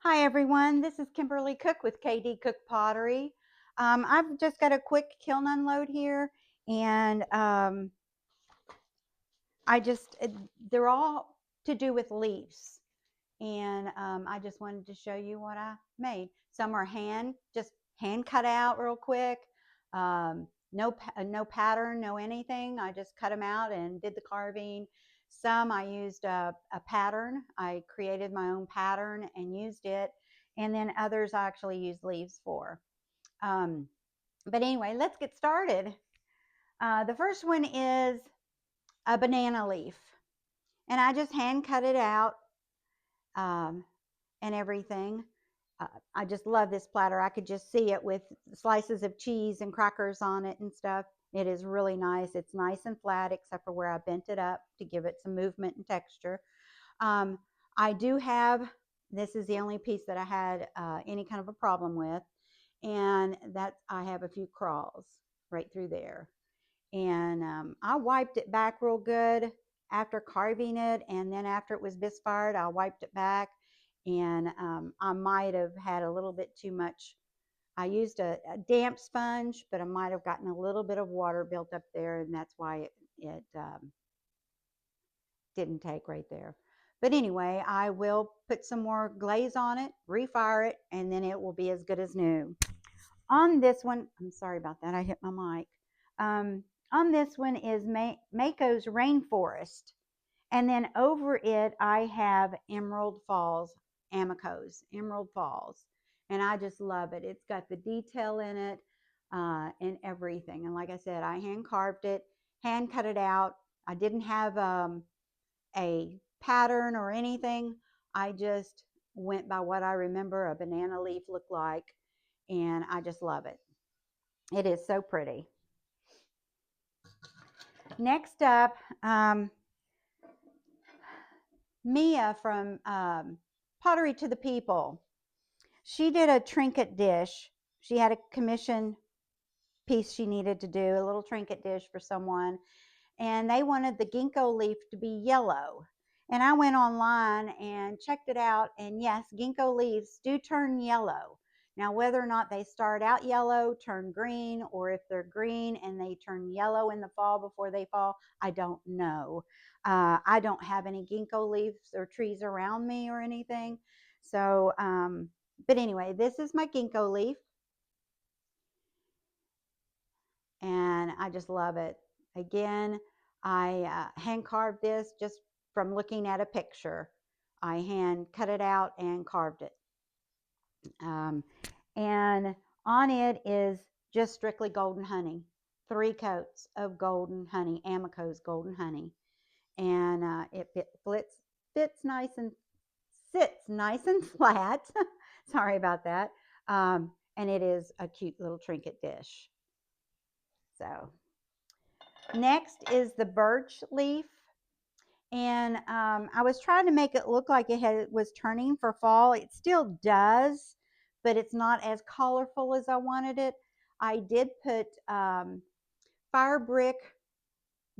Hi everyone, this is Kimberly Cook with KD Cook Pottery. I've just got a quick kiln unload here, and they're all to do with leaves, and I just wanted to show you what I made. Some are just hand cut out real quick. No pattern, no anything. I just cut them out and did the carving. Some I used a pattern. I created my own pattern and used it, and then others I actually used leaves for. Um, but anyway, let's get started. The first one is a banana leaf, and I just hand cut it out. Um, and everything. I just love this platter. I could just see it with slices of cheese and crackers on it and stuff. It is really nice. It's nice and flat except for where I bent it up to give it some movement and texture. Um, I do have, this is the only piece that I had any kind of a problem with, and that I have a few crawls right through there. And I wiped it back real good after carving it, and then after it was misfired, I wiped it back, and I might have had a little bit too much. I used a damp sponge, but I might have gotten a little bit of water built up there, and that's why it didn't take right there. But anyway, I will put some more glaze on it, refire it, and then it will be as good as new. On this one, I'm sorry about that. I hit my mic. On this one is Mako's Rainforest. And then over it, I have Emerald Falls, Amico's Emerald Falls. And I just love it. It's got the detail in it and everything. And like I said, I hand carved it, hand cut it out. I didn't have a pattern or anything. I just went by what I remember a banana leaf looked like. And I just love it. It is so pretty. Next up, Mia from Pottery to the People. She did a trinket dish. She had a commission piece she needed to do, a little trinket dish for someone, and they wanted the ginkgo leaf to be yellow. And I went online and checked it out, and yes, ginkgo leaves do turn yellow. Now, whether or not they start out yellow, turn green, or if they're green and they turn yellow in the fall before they fall, I don't know. I don't have any ginkgo leaves or trees around me or anything. So, but anyway, this is my ginkgo leaf, and I just love it. Again, I hand carved this just from looking at a picture. I hand cut it out and carved it. And on it is just strictly golden honey, 3 coats of golden honey, Amico's golden honey. And fits nice and sits nice and flat. Sorry about that. And it is a cute little trinket dish. So next is the birch leaf. And I was trying to make it look like was turning for fall. It still does, but it's not as colorful as I wanted it. I did put fire brick,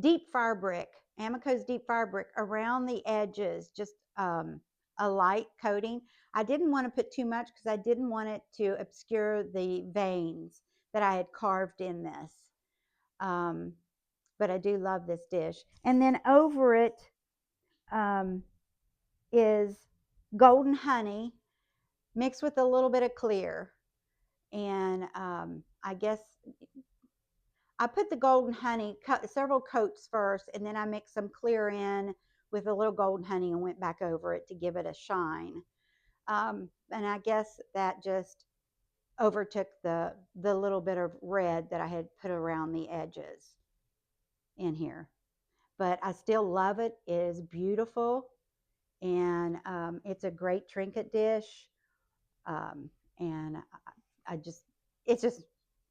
deep fire brick, Amico's deep fire brick around the edges, just a light coating. I didn't want to put too much because I didn't want it to obscure the veins that I had carved in this. But I do love this dish. And then over it is golden honey mixed with a little bit of clear. And I guess I put the golden honey, several coats first, and then I mixed some clear in with a little golden honey and went back over it to give it a shine. And I guess that just overtook the little bit of red that I had put around the edges in here. But I still love it. It is beautiful, and it's a great trinket dish. And it's just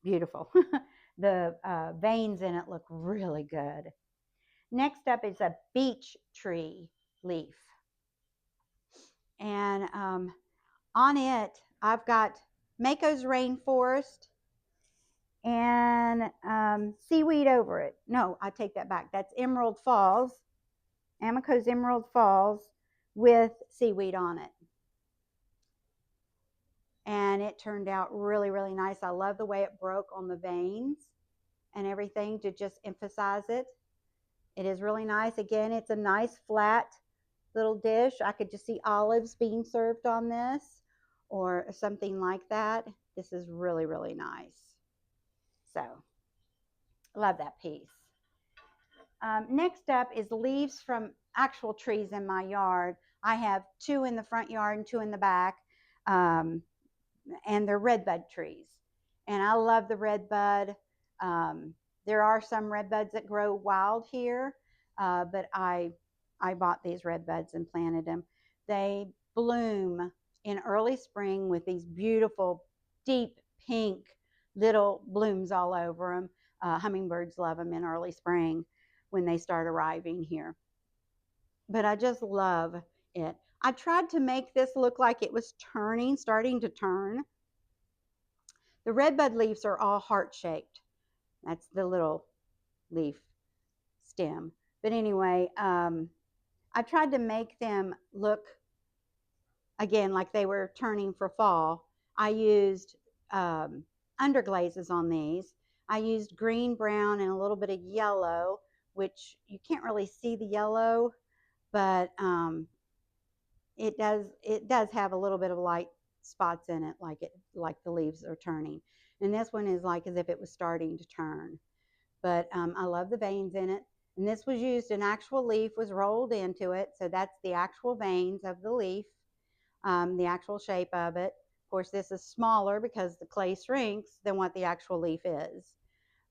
beautiful. The veins in it look really good. Next up is a beech tree leaf. And on it, I've got Mako's Rainforest and seaweed over it. No, I take that back. That's Emerald Falls, Amico's Emerald Falls with seaweed on it. and it turned out really, really nice. I love the way it broke on the veins and everything to just emphasize it. It is really nice. Again, it's a nice flat little dish. I could just see olives being served on this or something like that. This is really, really nice. So, love that piece. Next up is leaves from actual trees in my yard. I have 2 in the front yard and 2 in the back, and they're redbud trees. And I love the redbud. Um, there are some redbuds that grow wild here, but I bought these redbuds and planted them. They bloom in early spring with these beautiful, deep pink little blooms all over them. Hummingbirds love them in early spring when they start arriving here. But I just love it. I tried to make this look like it was turning, starting to turn. The redbud leaves are all heart-shaped. That's the little leaf stem. But anyway, I tried to make them look, again, like they were turning for fall. I used underglazes on these. I used green, brown, and a little bit of yellow, which you can't really see the yellow, but it does have a little bit of light spots in it, like the leaves are turning. And this one is like as if it was starting to turn. But I love the veins in it. And this was used, an actual leaf was rolled into it, so that's the actual veins of the leaf, the actual shape of it. Of course, this is smaller because the clay shrinks than what the actual leaf is,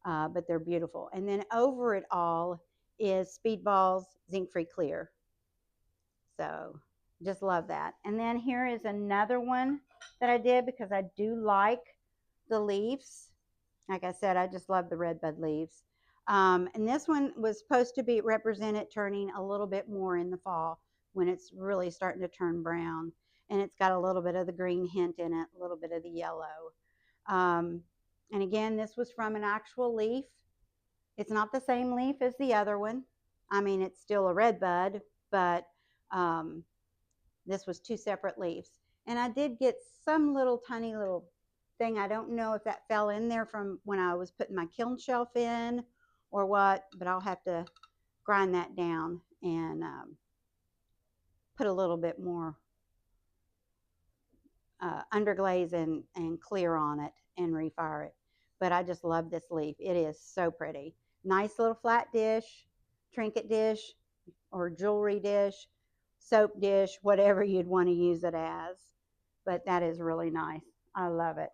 but they're beautiful. And then over it all is Speedball's zinc-free clear. So just love that. And then here is another one that I did because I do like the leaves. Like I said, I just love the redbud leaves. And this one was supposed to be represented turning a little bit more in the fall when it's really starting to turn brown. And it's got a little bit of the green hint in it, a little bit of the yellow. And again, this was from an actual leaf. It's not the same leaf as the other one. I mean, it's still a redbud, but this was 2 separate leaves. And I did get some little tiny little thing. I don't know if that fell in there from when I was putting my kiln shelf in or what, but I'll have to grind that down and put a little bit more underglaze and clear on it and refire it. But I just love this leaf. It is so pretty. Nice little flat dish, trinket dish, or jewelry dish, soap dish, whatever you'd want to use it as. But that is really nice. I love it.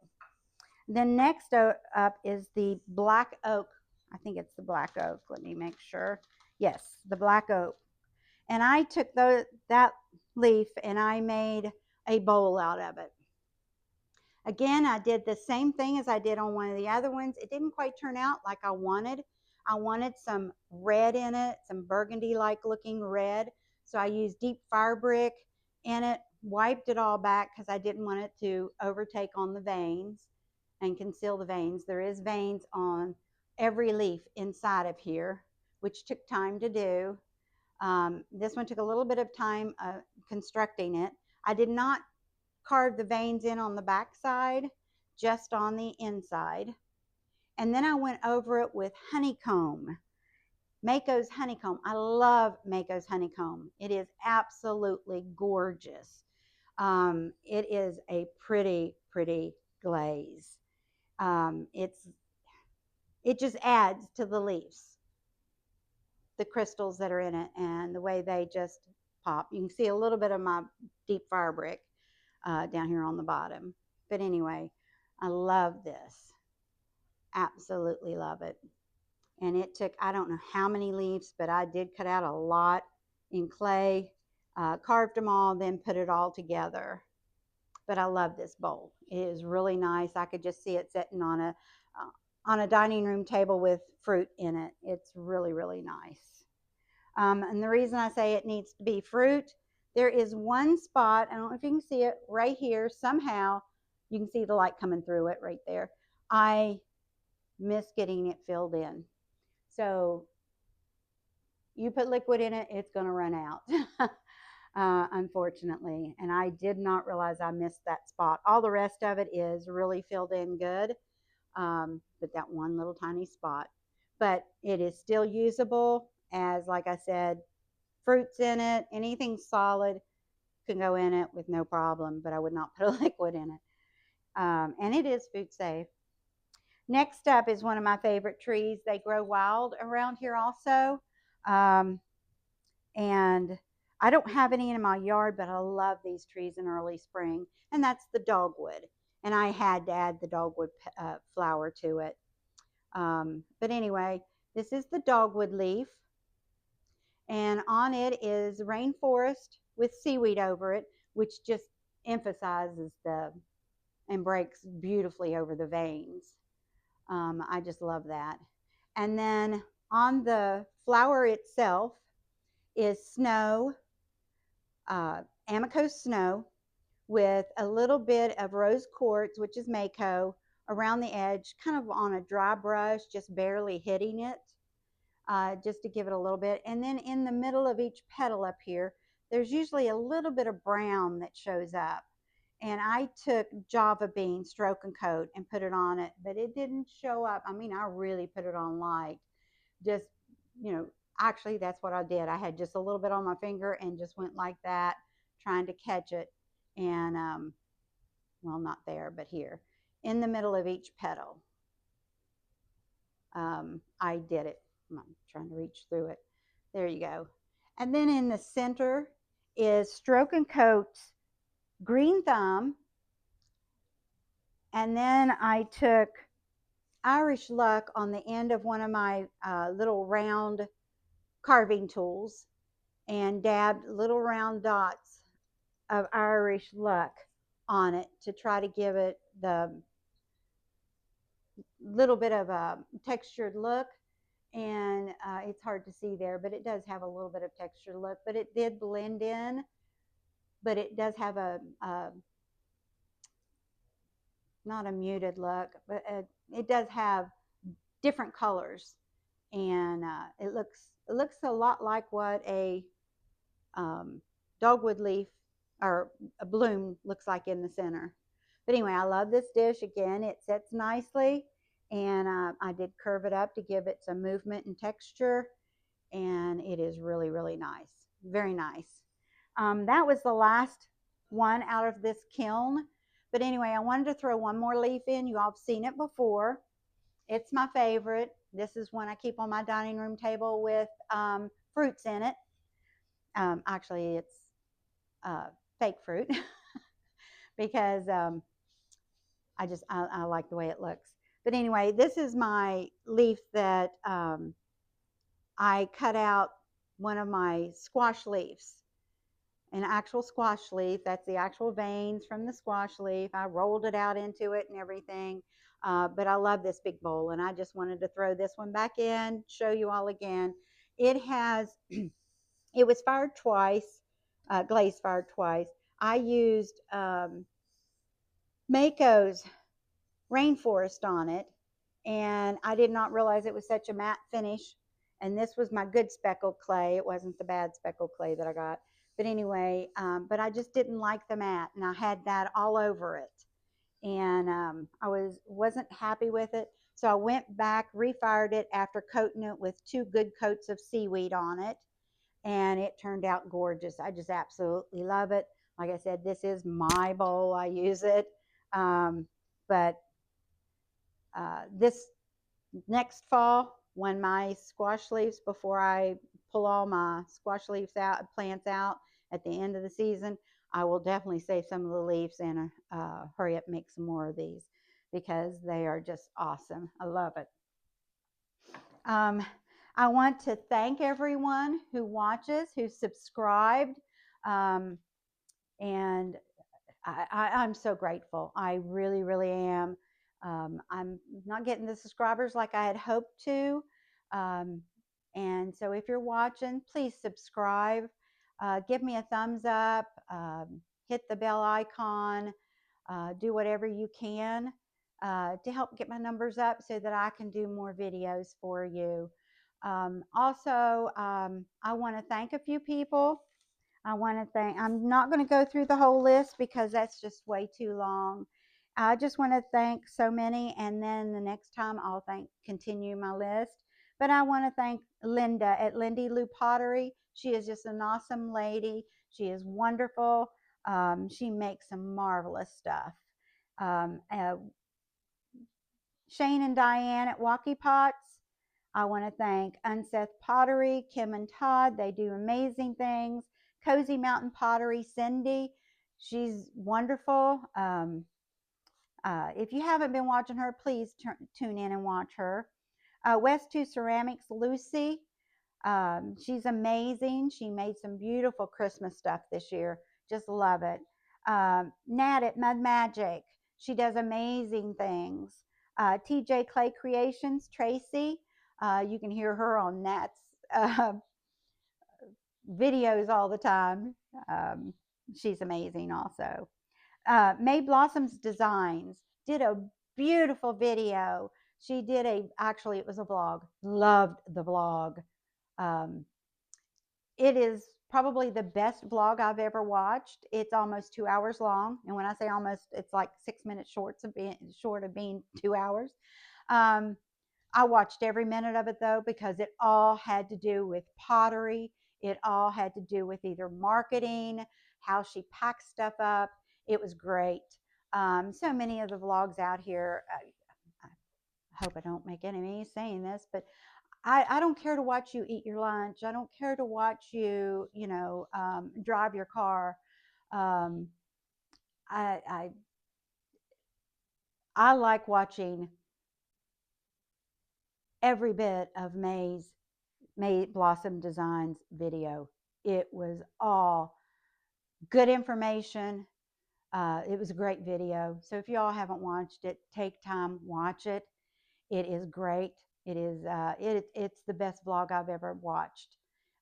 Then next up is the black oak. I think it's the black oak. Let me make sure. Yes, the black oak. And I took that leaf and I made a bowl out of it. Again, I did the same thing as I did on one of the other ones. It didn't quite turn out like I wanted. I wanted some red in it, some burgundy-like looking red. So I used deep fire brick in it, wiped it all back because I didn't want it to overtake on the veins and conceal the veins. There is veins on every leaf inside of here, which took time to do. This one took a little bit of time constructing it. I did not carve the veins in on the back side, just on the inside. And then I went over it with honeycomb, Mako's honeycomb. I love Mako's honeycomb. It is absolutely gorgeous. It is a pretty, pretty glaze. It just adds to the leaves, the crystals that are in it, and the way they just pop. You can see a little bit of my deep fire brick down here on the bottom. But anyway, I love this. Absolutely love it. And it took, I don't know how many leaves, but I did cut out a lot in clay, carved them all, then put it all together. But I love this bowl. It is really nice. I could just see it sitting on a dining room table with fruit in it. It's really, really nice. And the reason I say it needs to be fruit, there is one spot, I don't know if you can see it right here, somehow you can see the light coming through it right there. I miss getting it filled in. So you put liquid in it, it's going to run out. unfortunately. And I did not realize I missed that spot. All the rest of it is really filled in good, but that one little tiny spot. But it is still usable as, like I said, fruits in it, anything solid can go in it with no problem, but I would not put a liquid in it. And it is food safe. Next up is one of my favorite trees. They grow wild around here also. Um, and I don't have any in my yard, but I love these trees in early spring, and that's the dogwood. And I had to add the dogwood flower to it. But anyway, this is the dogwood leaf, and on it is rainforest with seaweed over it, which just emphasizes the and breaks beautifully over the veins. I just love that. And then on the flower itself is snow, Amico snow, with a little bit of rose quartz, which is Mako, around the edge, kind of on a dry brush, just barely hitting it, just to give it a little bit. And then in the middle of each petal up here, there's usually a little bit of brown that shows up. And I took Java bean stroke and coat and put it on it, but it didn't show up. I mean, I really put it on light. Just, you know, actually, that's what I did. I had just a little bit on my finger and just went like that, trying to catch it. And, well, not there, but here, in the middle of each petal. I did it. I'm trying to reach through it. There you go. And then in the center is Stroke and Coat's green thumb. And then I took Irish Luck on the end of one of my little round carving tools and dabbed little round dots of Irish Luck on it to try to give it the little bit of a textured look. And it's hard to see there, but it does have a little bit of textured look, but it did blend in, but it does have a not a muted look, but it does have different colors, and it looks a lot like what a dogwood leaf or a bloom looks like in the center. But anyway, I love this dish. Again, it sets nicely, and I did curve it up to give it some movement and texture, and it is really, really nice. Very nice. That was the last one out of this kiln. But anyway, I wanted to throw one more leaf in. You all have seen it before. It's my favorite. This is one I keep on my dining room table with fruits in it. Actually, it's fake fruit because I like the way it looks. But anyway, this is my leaf that I cut out one of my squash leaves, an actual squash leaf. That's the actual veins from the squash leaf. I rolled it out into it and everything. But I love this big bowl, and I just wanted to throw this one back in, show you all again. It has, it was fired twice, glaze fired twice. I used Mako's rainforest on it, and I did not realize it was such a matte finish. And this was my good speckled clay. It wasn't the bad speckled clay that I got. But anyway, but I just didn't like the matte, and I had that all over it, and I wasn't happy with it. So I went back, refired it after coating it with 2 good coats of seaweed on it, and it turned out gorgeous. I just absolutely love it. Like I said, this is my bowl. I use it, but this next fall, when my squash leaves, before I pull all my squash leaves out, plants out at the end of the season, I will definitely save some of the leaves and hurry up and make some more of these because they are just awesome. I love it. I want to thank everyone who watches, who subscribed, and I'm so grateful. I really, really am. I'm not getting the subscribers like I had hoped to. And so if you're watching, please subscribe. Give me a thumbs up. Hit the bell icon. Do whatever you can to help get my numbers up so that I can do more videos for you. Also, I want to thank a few people. I want to thank, I'm not going to go through the whole list because that's just way too long. I just want to thank so many, and then the next time I'll continue my list. But I want to thank Linda at Lindy Lou Pottery. She is just an awesome lady. She is wonderful. She makes some marvelous stuff. Um, uh, Shane and Diane at Walkie Pots. I want to thank Unseth Pottery, Kim and Todd. They do amazing things. Cozy Mountain Pottery, Cindy. She's wonderful. If you haven't been watching her, please tune in and watch her. West 2 Ceramics, Lucy. She's amazing. She made some beautiful Christmas stuff this year. Just love it. Nat at Mud Magic. She does amazing things. TJ Clay Creations, Tracy. You can hear her on Nat's uh, videos all the time. Um, she's amazing also. May Blossoms Designs did a beautiful video. She did actually, it was a vlog. Loved the vlog. Um, it is probably the best vlog I've ever watched. It's almost 2 hours long. And when I say almost, it's like 6 minutes short of being 2 hours. I watched every minute of it though, because it all had to do with pottery. It all had to do with either marketing, how she packs stuff up. It was great. So many of the vlogs out here, I hope I don't make enemies saying this, but I don't care to watch you eat your lunch. I don't care to watch you, drive your car. Um, I, I I like watching every bit of May Blossom Designs video. It was all good information. It was a great video. So if you all haven't watched it, take time, watch it. It is great. It is it's the best vlog I've ever watched.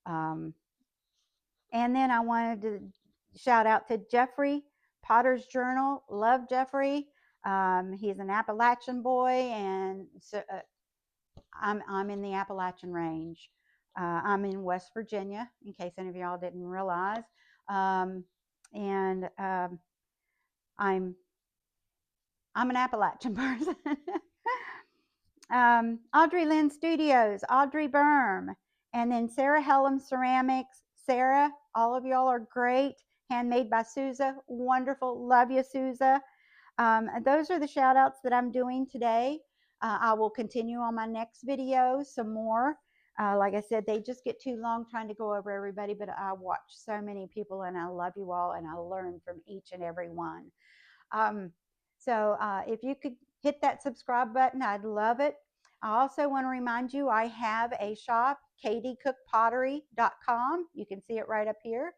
Um, and then I wanted to shout out to Jeffrey, Potter's Journal. Love Jeffrey. He's an Appalachian boy, and so, I'm in the Appalachian Range. I'm in West Virginia, in case any of y'all didn't realize. Um, and I'm an Appalachian person. Audrey Lynn Studios, Audrey Berm, and then Sarah Hellum Ceramics. Sarah, all of y'all are great. Handmade by Souza, wonderful. Love you, Souza. Those are the shout outs that I'm doing today. I will continue on my next video some more. Like I said, they just get too long trying to go over everybody, but I watch so many people and I love you all and I learn from each and every one. If you could hit that subscribe button, I'd love it. I also want to remind you I have a shop, katiecookpottery.com. You can see it right up here,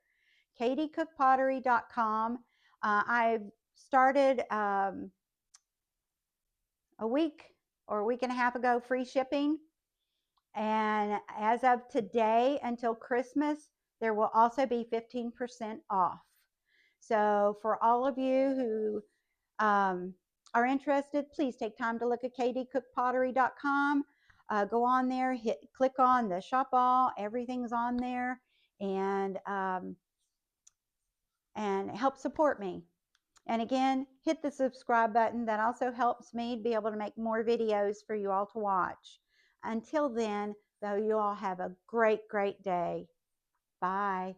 katiecookpottery.com. I've started a week or a week and a half ago free shipping. And as of today until Christmas, there will also be 15% off. So for all of you who are interested, please take time to look at katiecookpottery.com. Go on there, click on the shop all, everything's on there, and help support me. And again, hit the subscribe button. That also helps me be able to make more videos for you all to watch. Until then, though, you all have a great, great day. Bye.